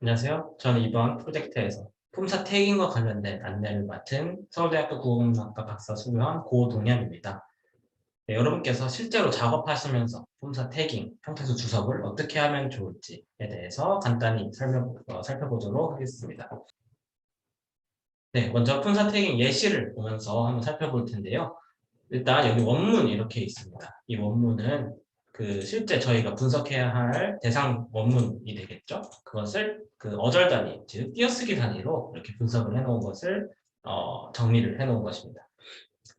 안녕하세요. 저는 이번 프로젝트에서 품사 태깅과 관련된 안내를 맡은 서울대학교 국어국문학과 박사 수료한 고동현입니다. 네, 여러분께서 실제로 작업하시면서 품사 태깅, 형태소 주석을 어떻게 하면 좋을지에 대해서 간단히 살펴보도록 하겠습니다. 네, 먼저 품사 태깅 예시를 보면서 한번 살펴볼 텐데요. 일단 여기 원문이 이렇게 있습니다. 이 원문은 실제 저희가 분석해야 할 대상 원문이 되겠죠. 그것을 어절 단위, 즉 띄어쓰기 단위로 이렇게 분석을 해놓은 것을 정리를 해놓은 것입니다.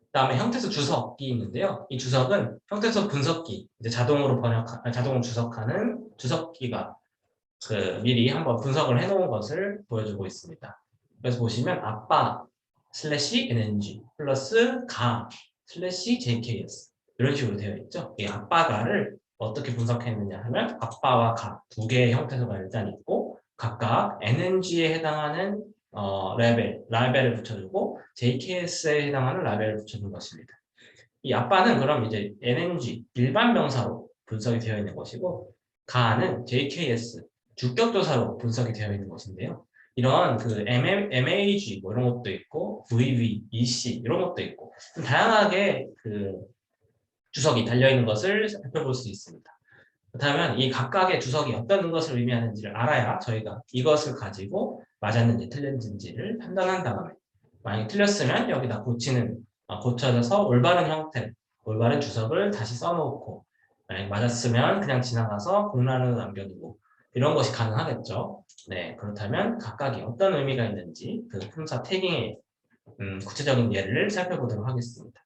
그다음에 형태소 주석이 있는데요. 이 주석은 형태소 분석기, 이제 자동으로 주석하는 주석기가 미리 한번 분석을 해놓은 것을 보여주고 있습니다. 그래서 보시면 아빠 슬래시 NNG 플러스 가 슬래시 JKS 이런 식으로 되어 있죠. 이 아빠가를 어떻게 분석했느냐 하면 아빠와 가 두 개의 형태소가 일단 있고 각각 NNG에 해당하는 라벨을 붙여주고 JKS에 해당하는 라벨을 붙여준 것입니다. 이 아빠는 그럼 이제 NNG 일반 명사로 분석이 되어 있는 것이고 가는 JKS 주격조사로 분석이 되어 있는 것인데요. 이런 MAG 뭐 이런 것도 있고 VV, EC 이런 것도 있고 다양하게 주석이 달려 있는 것을 살펴볼 수 있습니다. 그렇다면 이 각각의 주석이 어떤 것을 의미하는지를 알아야 저희가 이것을 가지고 맞았는지 틀렸는지를 판단한 다음에 만약 틀렸으면 여기다 고쳐져서 올바른 형태, 올바른 주석을 다시 써놓고 만약 맞았으면 그냥 지나가서 공란으로 남겨두고 이런 것이 가능하겠죠. 네, 그렇다면 각각이 어떤 의미가 있는지 품사 태깅의 구체적인 예를 살펴보도록 하겠습니다.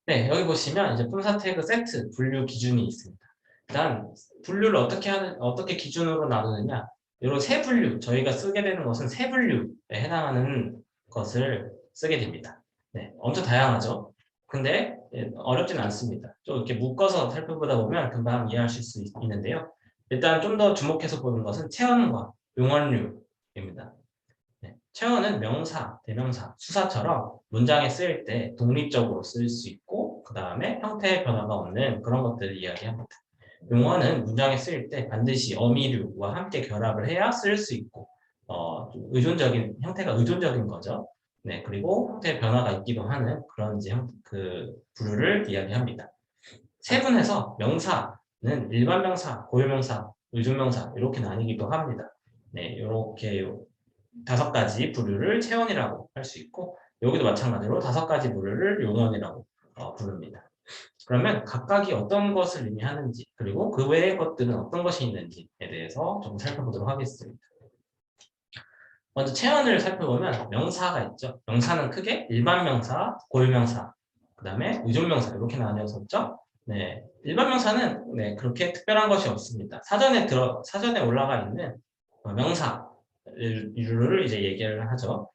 네, 여기 보시면 이제 품사 태그 세트 분류 기준이 있습니다. 일단 분류를 어떻게 기준으로 나누느냐? 이런 세 분류, 저희가 쓰게 되는 것은 세 분류에 해당하는 것을 쓰게 됩니다. 네, 엄청 다양하죠. 근데 어렵진 않습니다. 좀 이렇게 묶어서 살펴보다 보면 금방 이해하실 수 있는데요. 일단 좀 더 주목해서 보는 것은 체언과 용언류입니다. 네, 체언은 명사, 대명사, 수사처럼 문장에 쓰일 때 독립적으로 쓸 수 있고 그 다음에 형태의 변화가 없는 그런 것들을 이야기합니다. 용어는 문장에 쓰일 때 반드시 어미류와 함께 결합을 해야 쓸 수 있고 형태가 의존적인 거죠. 네, 그리고 형태의 변화가 있기도 하는 그런 부류를 이야기합니다. 세분해서 명사는 일반 명사, 고유 명사, 의존 명사 이렇게 나뉘기도 합니다. 네, 이렇게 5가지 부류를 체언이라고 할 수 있고 여기도 마찬가지로 5가지 부류를 용언이라고 부릅니다. 그러면 각각이 어떤 것을 의미하는지 그리고 그 외의 것들은 어떤 것이 있는지에 대해서 좀 살펴보도록 하겠습니다. 먼저 체언을 살펴보면 명사가 있죠. 명사는 크게 일반 명사, 고유 명사, 그 다음에 의존 명사 이렇게 나뉘었었죠. 네, 일반 명사는 그렇게 특별한 것이 없습니다. 사전에 올라가 있는 명사를 이제 얘기를 하죠.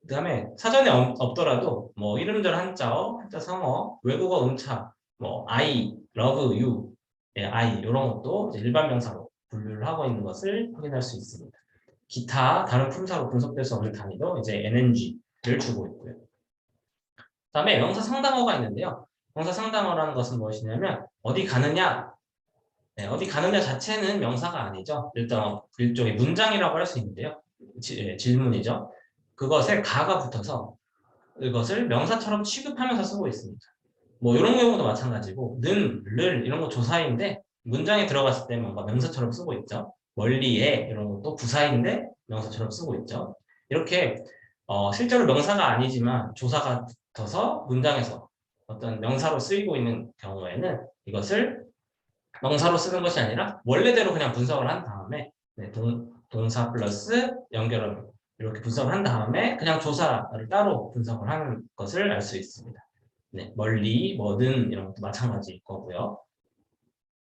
그 다음에 사전에 없더라도 뭐 이름절 한자어, 한자 성어, 외국어 음차, 뭐 I, love you, I 이런 것도 이제 일반 명사로 분류를 하고 있는 것을 확인할 수 있습니다. 기타 다른 품사로 분석될 수 없는 단위도 이제 NNG를 주고 있고요. 그다음에 명사 상당어가 있는데요. 명사 상당어라는 것은 무엇이냐면 어디 가느냐, 어디 가느냐 자체는 명사가 아니죠. 일단 일종의 문장이라고 할 수 있는데요. 질문이죠. 그것에 가가 붙어서 이것을 명사처럼 취급하면서 쓰고 있습니다. 뭐 이런 경우도 마찬가지고 는, 를 이런 거 조사인데 문장에 들어갔을 때 뭔가 명사처럼 쓰고 있죠. 멀리에 이런 것도 부사인데 명사처럼 쓰고 있죠. 이렇게 실제로 명사가 아니지만 조사가 붙어서 문장에서 어떤 명사로 쓰이고 있는 경우에는 이것을 명사로 쓰는 것이 아니라 원래대로 그냥 분석을 한 다음에 동사 플러스 연결어를 이렇게 분석을 한 다음에 그냥 조사를 따로 분석을 하는 것을 알 수 있습니다. 네, 멀리, 뭐든 이런 것도 마찬가지일 거고요.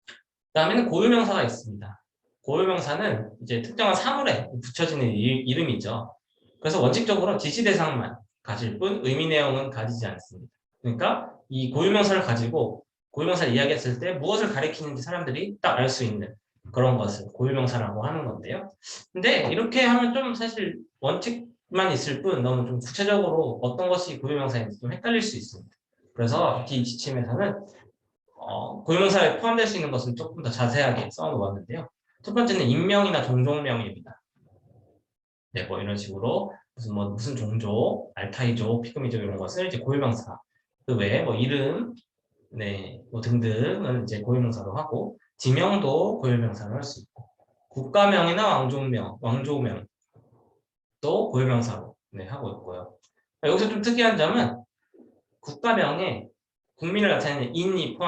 그 다음에는 고유명사가 있습니다. 고유명사는 이제 특정한 사물에 붙여지는 이름이죠. 그래서 원칙적으로 지시 대상만 가질 뿐 의미 내용은 가지지 않습니다. 그러니까 이 고유명사를 가지고 고유명사를 이야기했을 때 무엇을 가리키는지 사람들이 딱 알 수 있는 그런 것을 고유명사라고 하는 건데요. 근데 이렇게 하면 좀 사실 원칙만 있을 뿐 너무 좀 구체적으로 어떤 것이 고유명사인지 좀 헷갈릴 수 있습니다. 그래서 이 지침에서는 고유명사에 포함될 수 있는 것은 조금 더 자세하게 써놓았는데요. 첫 번째는 인명이나 종족명입니다. 네, 뭐 이런 식으로 무슨 종족, 알타이족, 피그미족 이런 것을 이제 고유명사, 그 외에 뭐 이름, 네, 뭐 등등은 이제 고유명사로 하고, 지명도 고유명사로 할 수 있고, 국가명이나 왕조명도 고유명사로 네, 하고 있고요. 여기서 좀 특이한 점은 국가명에 국민을 나타내는 인이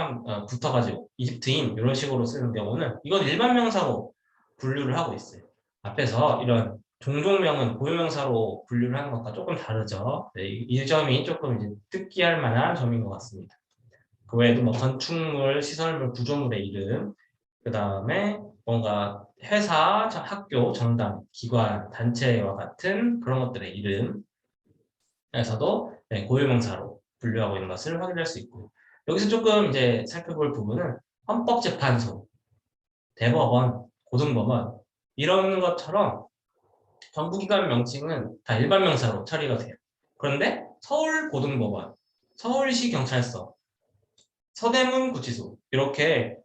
붙어가지고 이집트인 이런 식으로 쓰는 경우는 이건 일반 명사로 분류를 하고 있어요. 앞에서 이런 종족명은 고유명사로 분류를 하는 것과 조금 다르죠. 네, 이 점이 조금 이제 특기할 만한 점인 것 같습니다. 그 외에도 뭐 건축물, 시설물, 구조물의 이름, 그 다음에 뭔가 회사, 학교, 정당, 기관, 단체와 같은 그런 것들의 이름에서도 네, 고유명사로 분류하고 있는 것을 확인할 수 있고요. 여기서 조금 이제 살펴볼 부분은 헌법재판소, 대법원, 고등법원 이런 것처럼 정부기관 명칭은 다 일반 명사로 처리가 돼요. 그런데 서울고등법원, 서울시경찰서, 서대문구치소 이렇게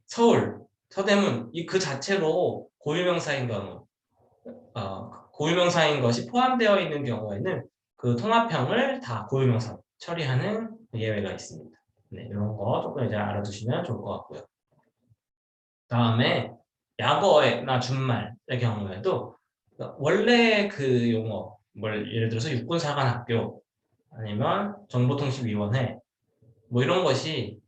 서울, 서대문 그 자체로 고유명사인 경우 고유명사인 것이 포함되어 있는 경우에는 그 통합형을 다 고유명사로 처리하는 예외가 있습니다. 네, 이런 거 조금 이제 알아두시면 좋을 것 같고요. 다음에 야거나 준말의 경우에도 원래 그 용어, 예를 들어서 육군사관학교 아니면 정보통신위원회 뭐 이런 것이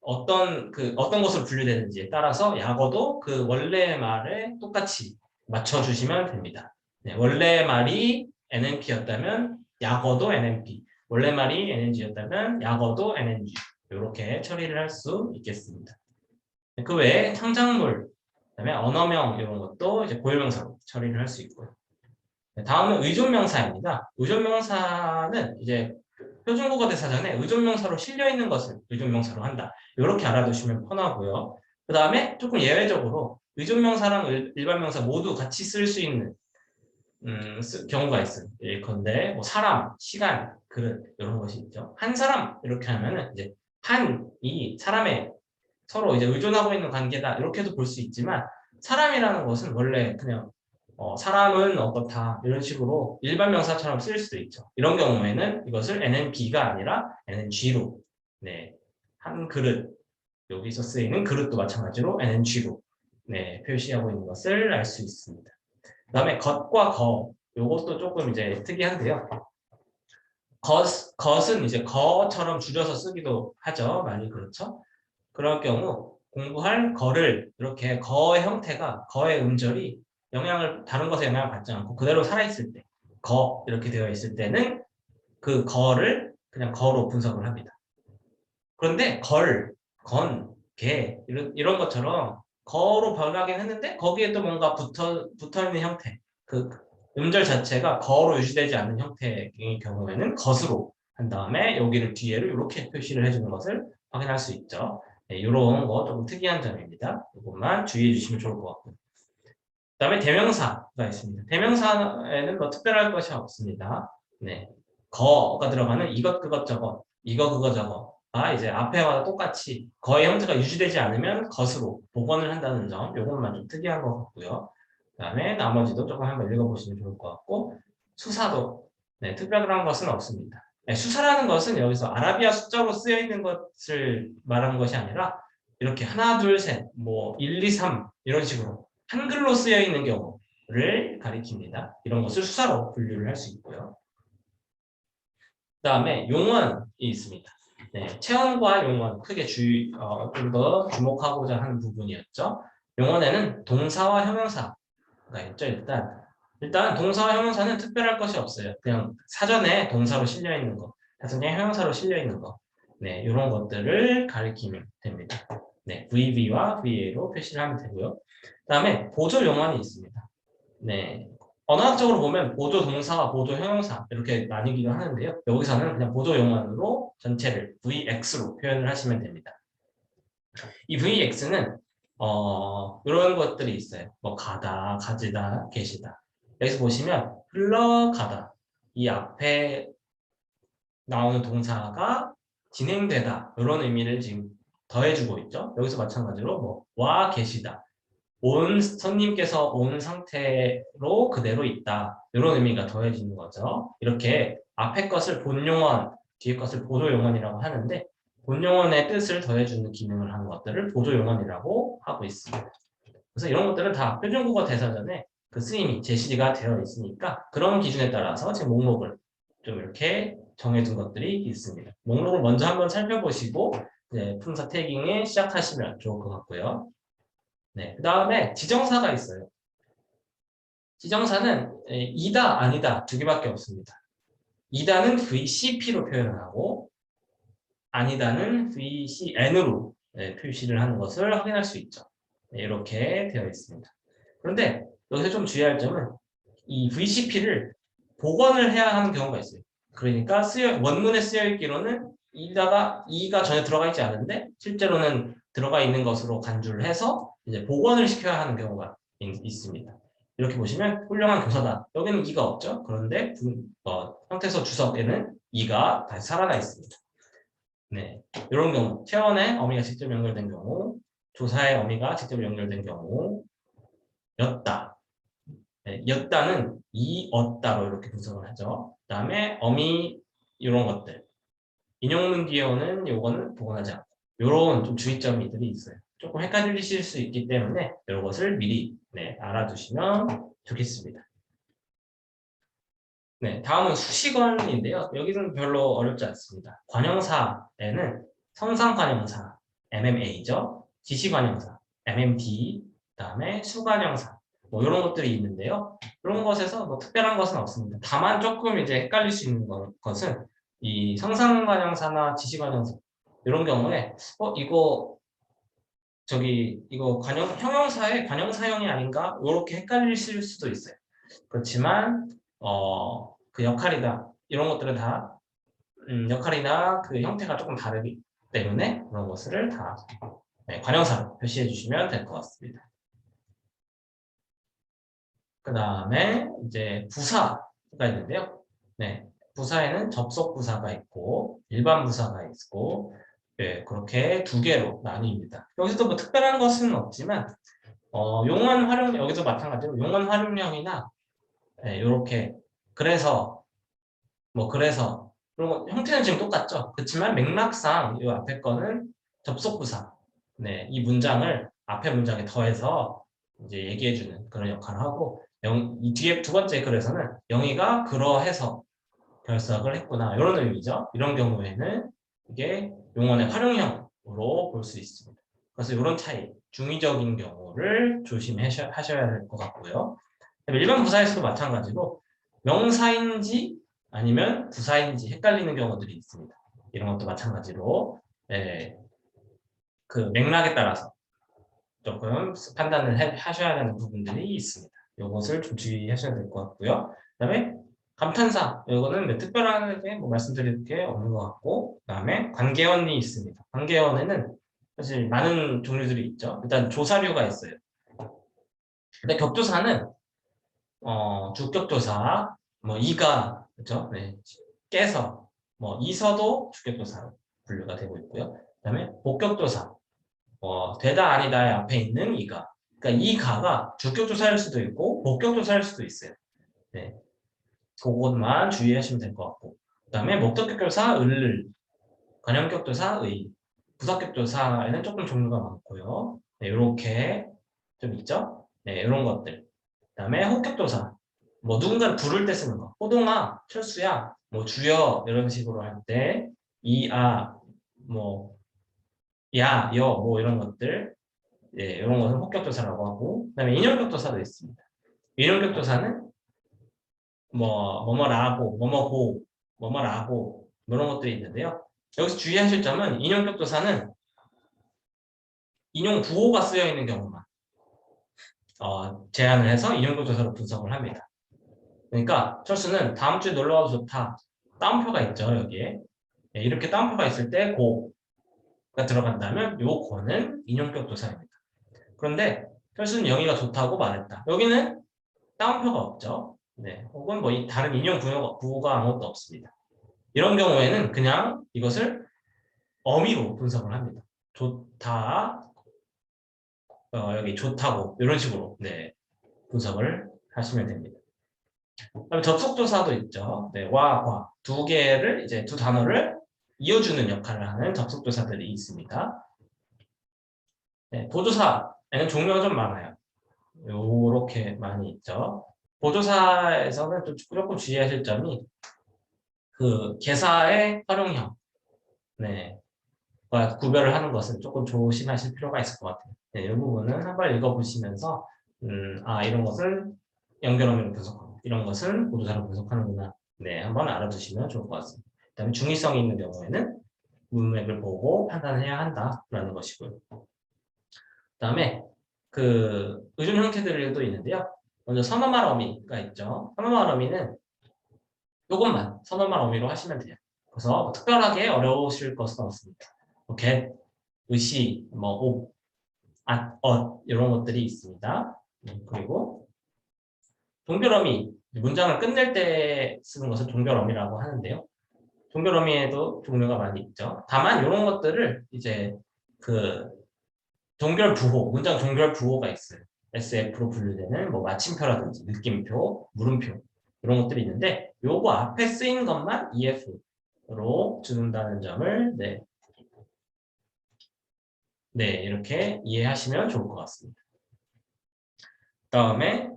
어떤 것으로 분류되는지에 따라서 약어도 그 원래 말에 똑같이 맞춰주시면 됩니다. 네, 원래 말이 NNP였다면 약어도 NNP, 원래 말이 NNG였다면 약어도 NNG 이렇게 처리를 할 수 있겠습니다. 네, 그 외에 창작물, 그다음에 언어명 이런 것도 이제 고유명사로 처리를 할 수 있고요. 네, 다음은 의존명사입니다. 의존명사는 이제 표준국어대사전에 의존명사로 실려있는 것을 의존명사로 한다. 이렇게 알아두시면 편하고요. 그 다음에 조금 예외적으로 의존명사랑 일반명사 모두 같이 쓸 수 있는 경우가 있어요. 예컨대 뭐 사람, 시간, 그릇 이런 것이 있죠. 한 사람 이렇게 하면은 이제 한이 사람의 서로 이제 의존하고 있는 관계다 이렇게도 볼 수 있지만 사람이라는 것은 원래 그냥 사람은 어떻다 이런 식으로 일반 명사처럼 쓰일 수도 있죠. 이런 경우에는 이것을 NNB가 아니라 NNG로 네, 한 그릇 여기서 쓰이는 그릇도 마찬가지로 NNG로 네, 표시하고 있는 것을 알 수 있습니다. 그 다음에 겉과 거 이것도 조금 이제 특이한데요. 겉은 이제 거처럼 줄여서 쓰기도 하죠. 많이 그렇죠. 그럴 경우 공부할 거를 이렇게 거의 형태가 거의 음절이 다른 것에 영향을 받지 않고 그대로 살아있을 때, 거 이렇게 되어 있을 때는 그 거를 그냥 거로 분석을 합니다. 그런데 개 이런 것처럼 거로 변하긴 했는데 거기에 또 뭔가 붙어 있는 형태, 그 음절 자체가 거로 유지되지 않는 형태의 경우에는 것으로 한 다음에 여기를 뒤에로 이렇게 표시를 해주는 것을 확인할 수 있죠. 네, 이런 거 조금 특이한 점입니다. 이것만 주의해 주시면 좋을 것 같고요. 그 다음에 대명사가 있습니다. 대명사에는 뭐 특별할 것이 없습니다. 네, 거가 들어가는 이것 그것 저것 이거 그거 저거가 이제 앞에와 똑같이 거의 형태가 유지되지 않으면 것으로 복원을 한다는 점 이것만 좀 특이한 것 같고요. 그 다음에 나머지도 조금 한번 읽어보시면 좋을 것 같고 수사도 네, 특별한 것은 없습니다. 네, 수사라는 것은 여기서 아라비아 숫자로 쓰여 있는 것을 말하는 것이 아니라 이렇게 하나, 둘, 셋, 뭐 1, 2, 3 이런 식으로 한글로 쓰여 있는 경우를 가리킵니다. 이런 것을 수사로 분류를 할 수 있고요. 그 다음에 용언이 있습니다. 네, 체언과 용언 크게 좀 더 주목하고자 하는 부분이었죠. 용언에는 동사와 형용사가 있죠. 일단 동사와 형용사는 특별할 것이 없어요. 그냥 사전에 동사로 실려 있는 거, 사전에 형용사로 실려 있는 거, 네, 이런 것들을 가리키면 됩니다. 네, VB와 VA로 표시를 하면 되고요. 그 다음에 보조 용언이 있습니다. 네, 언어학적으로 보면 보조 동사와 보조 형용사 이렇게 나뉘기도 하는데요. 여기서는 그냥 보조 용언으로 전체를 VX로 표현을 하시면 됩니다. 이 VX는 이런 것들이 있어요. 뭐 가다, 가지다, 계시다. 여기서 보시면 흘러가다. 이 앞에 나오는 동사가 진행되다. 이런 의미를 지금 더해주고 있죠. 여기서 마찬가지로 뭐 와 계시다. 온 손님께서 온 상태로 그대로 있다. 이런 의미가 더해지는 거죠. 이렇게 앞에 것을 본용언, 뒤에 것을 보조용언이라고 하는데 본용언의 뜻을 더해주는 기능을 하는 것들을 보조용언이라고 하고 있습니다. 그래서 이런 것들은 다 표준국어 대사전에 그 쓰임이 제시가 되어 있으니까 그런 기준에 따라서 지금 목록을 좀 이렇게 정해둔 것들이 있습니다. 목록을 먼저 한번 살펴보시고 이제 품사 태깅에 시작하시면 좋을 것 같고요. 네, 그 다음에 지정사가 있어요. 지정사는 이다, 아니다 두 개밖에 없습니다. 이다는 VCP로 표현을 하고 아니다는 VCN으로 표시를 하는 것을 확인할 수 있죠. 네, 이렇게 되어 있습니다. 그런데 여기서 좀 주의할 점은 이 VCP를 복원을 해야 하는 경우가 있어요. 그러니까 원문에 쓰여 있기로는 이가 전혀 들어가 있지 않은데 실제로는 들어가 있는 것으로 간주를 해서 이제 복원을 시켜야 하는 경우가 있습니다. 이렇게 보시면 훌륭한 교사다. 여기는 이가 없죠. 그런데 형태서 주석에는 이가 다시 살아나 있습니다. 네, 이런 경우 체언의 어미가 직접 연결된 경우, 조사의 어미가 직접 연결된 경우, 였다. 네, 였다는 이었다로 이렇게 분석을 하죠. 그 다음에 어미 이런 것들. 인용문 뒤에 오는 요거는 복원하지 않고 이런 좀 주의점들이 있어요. 조금 헷갈리실 수 있기 때문에 이런 것을 미리 알아두시면 좋겠습니다. 네, 다음은 수식어인데요. 여기는 별로 어렵지 않습니다. 관형사에는 성상관형사, MMA죠. 지시관형사, MMD, 그다음에 수관형사, 뭐 이런 것들이 있는데요. 그런 것에서 뭐 특별한 것은 없습니다. 다만 조금 이제 헷갈릴 수 있는 것은 이 성상관형사나 지시관형사 이런 경우에 이거 형용사의 관형사형이 아닌가 이렇게 헷갈리실 수도 있어요. 그렇지만 그 역할이다 이런 것들은 다 역할이나 그 형태가 조금 다르기 때문에 그런 것을 다 관형사로 표시해 주시면 될 것 같습니다. 그 다음에 이제 부사가 있는데요. 네, 부사에는 접속 부사가 있고 일반 부사가 있고 그렇게 두 개로 나뉩니다. 여기서도 뭐 특별한 것은 없지만 용언 활용 여기서 마찬가지로 용언 활용형이나 이렇게 그래서 그런 거 형태는 지금 똑같죠. 그렇지만 맥락상 이 앞에 거는 접속부사. 네, 이 문장을 앞에 문장에 더해서 이제 얘기해주는 그런 역할을 하고 이 뒤에 두 번째 글에서는 영희가 그러해서 결석을 했구나 이런 의미죠. 이런 경우에는 이게 용언의 활용형으로 볼 수 있습니다. 그래서 이런 차이, 중의적인 경우를 조심하셔야 될 것 같고요. 일반 부사에서도 마찬가지로 명사인지 아니면 부사인지 헷갈리는 경우들이 있습니다. 이런 것도 마찬가지로 그 맥락에 따라서 조금 판단을 하셔야 하는 부분들이 있습니다. 이것을 좀 주의하셔야 될 것 같고요. 그 다음에 감탄사, 이거는 특별하게 뭐 말씀드릴 게 없는 것 같고, 그 다음에 관계원이 있습니다. 관계원에는 사실 많은 종류들이 있죠. 일단 조사류가 있어요. 근데 격조사는 주격조사, 뭐 이가 그렇죠? 네. 깨서 뭐 이서도 주격조사로 분류가 되고 있고요. 그다음에 복격조사, 되다 아니다의 앞에 있는 이가. 그러니까 이가가 주격조사일 수도 있고 복격조사일 수도 있어요. 네. 그것만 주의하시면 될 것 같고. 그다음에 목적격조사 을을, 관형격조사 의, 부사격조사에는 조금 종류가 많고요. 네, 이렇게 좀 있죠. 네, 이런 것들. 그다음에 호격조사. 뭐 누군가를 부를 때 쓰는 거. 호동아, 철수야, 뭐 주여 이런 식으로 할 때 이아, 뭐 야, 여, 뭐 이런 것들, 이런 것은 호격조사라고 하고, 그다음에 인용격조사도 있습니다. 인용격조사는 뭐뭐라고, 뭐뭐고, 뭐뭐라고 이런 것들이 있는데요. 여기서 주의하실 점은 인용격조사는 인용 구호가 쓰여 있는 경우만 제한을 해서 인용격조사로 분석을 합니다. 그러니까 철수는 다음 주에 놀러 와도 좋다. 따옴표가 있죠, 여기에. 이렇게 따옴표가 있을 때 고가 들어간다면 요 고는 인용격 조사입니다. 그런데 철수는 영희가 좋다고 말했다. 여기는 따옴표가 없죠. 네, 혹은 뭐 다른 인용 구호가 아무것도 없습니다. 이런 경우에는 그냥 이것을 어미로 분석을 합니다. 좋다, 여기 좋다고 이런 식으로 네, 분석을 하시면 됩니다. 그다음에 접속조사도 있죠. 네, 와, 과. 두 개를 이제 두 단어를 이어주는 역할을 하는 접속조사들이 있습니다. 네, 보조사에는 종류가 좀 많아요. 요렇게 많이 있죠. 보조사에서는 좀 조금 주의하실 점이 그 개사의 활용형, 네, 과 구별을 하는 것은 조금 조심하실 필요가 있을 것 같아요. 네, 이 부분은 한번 읽어보시면서 이런 것을 연결어미로 분석하고 이런 것은 보조사로 분석하는구나. 네, 한번 알아두시면 좋을 것 같습니다. 그다음에 중의성이 있는 경우에는 문맥을 보고 판단해야 한다라는 것이고요. 그다음에 그 의존 형태들도 있는데요. 먼저 선어말 어미가 있죠. 선어말 어미는 이것만 선어말 어미로 하시면 돼요. 그래서 뭐 특별하게 어려우실 것은 없습니다. 뭐 get, 의시, 뭐 옵, 이런 것들이 있습니다. 그리고 동별어미, 문장을 끝낼 때 쓰는 것을 동별어미라고 하는데요. 동별어미에도 종류가 많이 있죠. 다만 이런 것들을 이제 그 종결부호, 문장 종결부호가 있어요. SF로 분류되는 뭐 마침표라든지 느낌표, 물음표 이런 것들이 있는데 요거 앞에 쓰인 것만 EF로 주는다는 점을 네, 이렇게 이해하시면 좋을 것 같습니다. 그다음에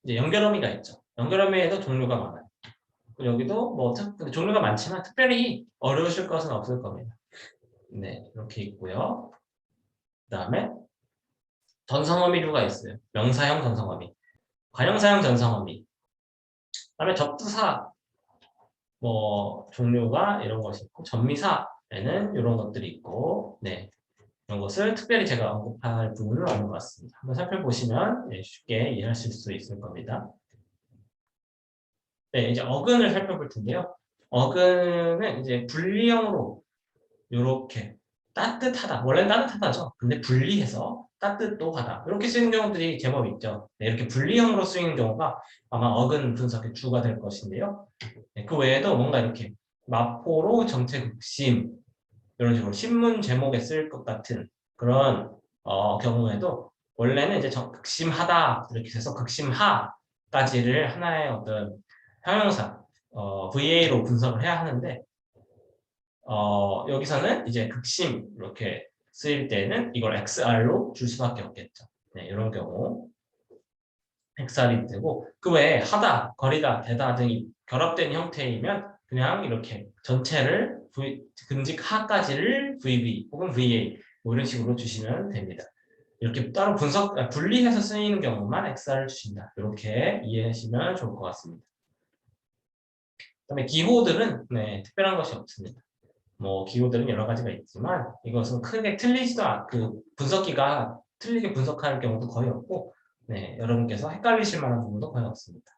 이제 연결어미가 있죠. 연결어미에도 종류가 많아요. 여기도 뭐 종류가 많지만 특별히 어려우실 것은 없을 겁니다. 네, 이렇게 있고요. 그다음에 전성어미류가 있어요. 명사형 전성어미, 관형사형 전성어미. 그다음에 접두사 뭐 종류가 이런 것이 있고 전미사에는 이런 것들이 있고 네, 이런 것을 특별히 제가 언급할 부분은 없는 것 같습니다. 한번 살펴보시면 쉽게 이해하실 수 있을 겁니다. 네, 이제 어근을 살펴볼 텐데요. 어근은 이제 분리형으로 이렇게 따뜻하다. 원래는 따뜻하다죠. 근데 분리해서 따뜻도 하다. 이렇게 쓰이는 경우들이 제법 있죠. 네, 이렇게 분리형으로 쓰이는 경우가 아마 어근 분석의 주가 될 것인데요. 네, 그 외에도 뭔가 이렇게 마포로 정체극심 이런 식으로 신문 제목에 쓸 것 같은 그런 경우에도 원래는 이제 극심하다 이렇게 해서 극심하까지를 하나의 어떤 형용사 VA로 분석을 해야 하는데 여기서는 이제 극심 이렇게 쓰일 때는 이걸 XR로 줄 수밖에 없겠죠. 네, 이런 경우 XR이 되고 그 외에 하다, 거리다, 되다 등이 결합된 형태이면 그냥 이렇게 전체를 근직 하까지를 VB 혹은 VA 뭐 이런 식으로 주시면 됩니다. 이렇게 따로 분리해서 쓰이는 경우만 XR을 주신다. 이렇게 이해하시면 좋을 것 같습니다. 그다음에 기호들은 네, 특별한 것이 없습니다. 뭐 기호들은 여러 가지가 있지만 이것은 크게 그 분석기가 틀리게 분석할 경우도 거의 없고 네, 여러분께서 헷갈리실 만한 부분도 거의 없습니다.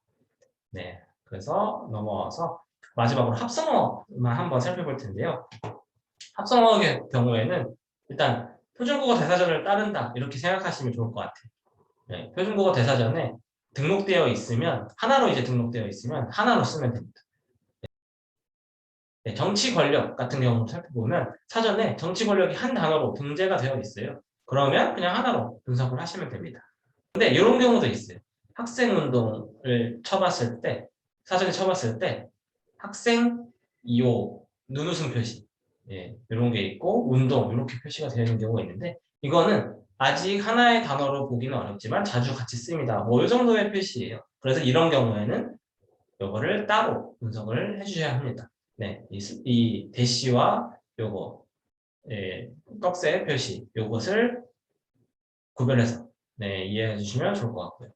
네, 그래서 넘어와서 마지막으로 합성어만 한번 살펴볼 텐데요. 합성어의 경우에는 일단 표준국어 대사전을 따른다 이렇게 생각하시면 좋을 것 같아요. 네, 표준국어 대사전에 등록되어 있으면 하나로 이제 등록되어 있으면 하나로 쓰면 됩니다. 네, 정치 권력 같은 경우를 살펴보면 사전에 정치 권력이 한 단어로 등재가 되어 있어요. 그러면 그냥 하나로 분석을 하시면 됩니다. 근데 이런 경우도 있어요. 학생 운동을 쳐봤을 때, 사전에 쳐봤을 때 학생 2호 눈웃음 표시 이런 게 있고 운동 이렇게 표시가 되어 있는 경우가 있는데 이거는 아직 하나의 단어로 보기는 어렵지만 자주 같이 씁니다. 뭐 이 정도의 표시예요. 그래서 이런 경우에는 이거를 따로 분석을 해주셔야 합니다. 네, 이 대시와 요거 떡새 표시 요것을 구별해서 네, 이해해 주시면 좋을 것 같고요.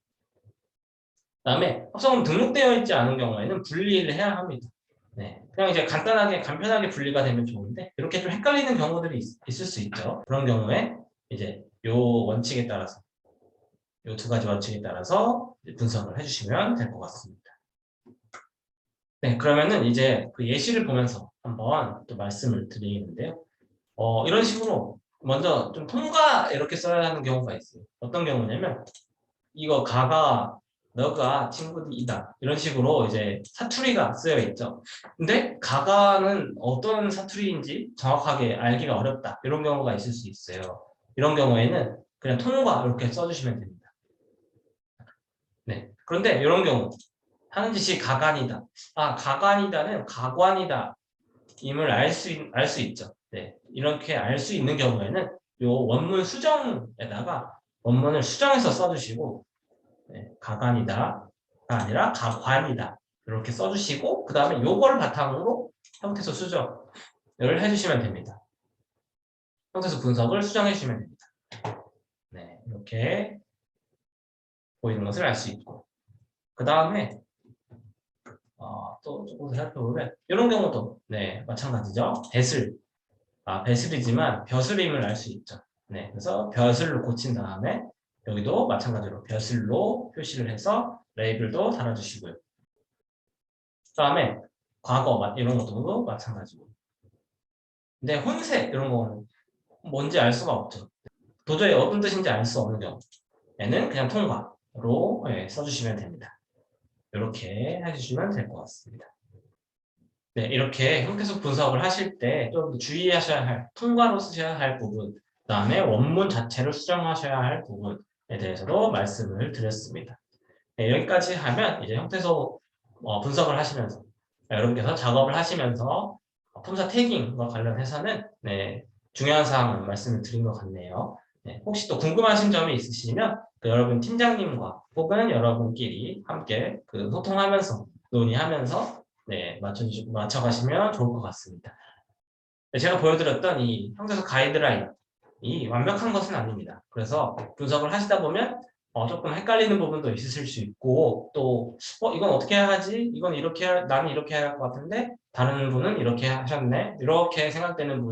그다음에 합성은 등록되어 있지 않은 경우에는 분리를 해야 합니다. 네, 그냥 이제 간편하게 분리가 되면 좋은데 이렇게 좀 헷갈리는 경우들이 있을 수 있죠. 그런 경우에 이제 요 원칙에 따라서 요 두 가지 원칙에 따라서 분석을 해주시면 될 것 같습니다. 네, 그러면은 이제 그 예시를 보면서 한번 또 말씀을 드리는데요. 이런 식으로 먼저 좀 통과 이렇게 써야 하는 경우가 있어요. 어떤 경우냐면 이거 가가 너가 친구이다 이런 식으로 이제 사투리가 쓰여 있죠. 근데 가가는 어떤 사투리인지 정확하게 알기가 어렵다 이런 경우가 있을 수 있어요. 이런 경우에는 그냥 통과 이렇게 써주시면 됩니다. 네. 그런데 이런 경우 하는 짓이 가관이다. 가관이다는 가관이다 임을 알 수 있죠. 네. 이렇게 알 수 있는 경우에는 요 원문 수정에다가 원문을 수정해서 써주시고 네, 가관이다가 아니라 가관이다 이렇게 써주시고 그 다음에 요거를 바탕으로 형태소 수정을 해주시면 됩니다. 형태소 분석을 수정해 주시면 됩니다. 네, 이렇게 보이는 것을 알 수 있고 그 다음에 또 조금 더 살펴보면 이런 경우도 네 마찬가지죠. 배슬이지만 벼슬임을 알 수 있죠. 네, 그래서 벼슬로 고친 다음에 여기도 마찬가지로 벼슬로 표시를 해서 레이블도 달아주시고요. 그 다음에 과거 이런 것도 마찬가지고. 근데 혼세 이런 거는 뭔지 알 수가 없죠. 도저히 어떤 뜻인지 알 수 없는 경우에는 그냥 통과로 써주시면 됩니다. 이렇게 해주시면 될 것 같습니다. 네, 이렇게 형태소 분석을 하실 때 좀 주의하셔야 할, 통과로 쓰셔야 할 부분, 그 다음에 원문 자체를 수정하셔야 할 부분에 대해서도 말씀을 드렸습니다. 네, 여기까지 하면 이제 형태소 분석을 하시면서 여러분께서 작업을 하시면서 품사 태깅과 관련해서는 네, 중요한 사항을 말씀을 드린 것 같네요. 네, 혹시 또 궁금하신 점이 있으시면 여러분 팀장님과 혹은 여러분끼리 함께 소통하면서 논의하면서 네, 맞춰가시면 좋을 것 같습니다. 네, 제가 보여드렸던 이 형태소 가이드라인이 완벽한 것은 아닙니다. 그래서 분석을 하시다 보면 조금 헷갈리는 부분도 있으실 수 있고 또 이건 어떻게 해야 하지? 이건 나는 이렇게 해야 할 것 같은데 다른 분은 이렇게 하셨네. 이렇게 생각되는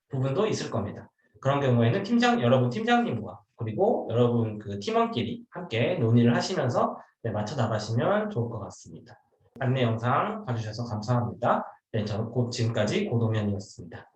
부분도 있을 겁니다. 그런 경우에는 여러분 팀장님과 그리고 여러분 팀원끼리 함께 논의를 하시면서 네, 맞춰 나가시면 좋을 것 같습니다. 안내 영상 봐주셔서 감사합니다. 네, 저는 지금까지 고동현이었습니다.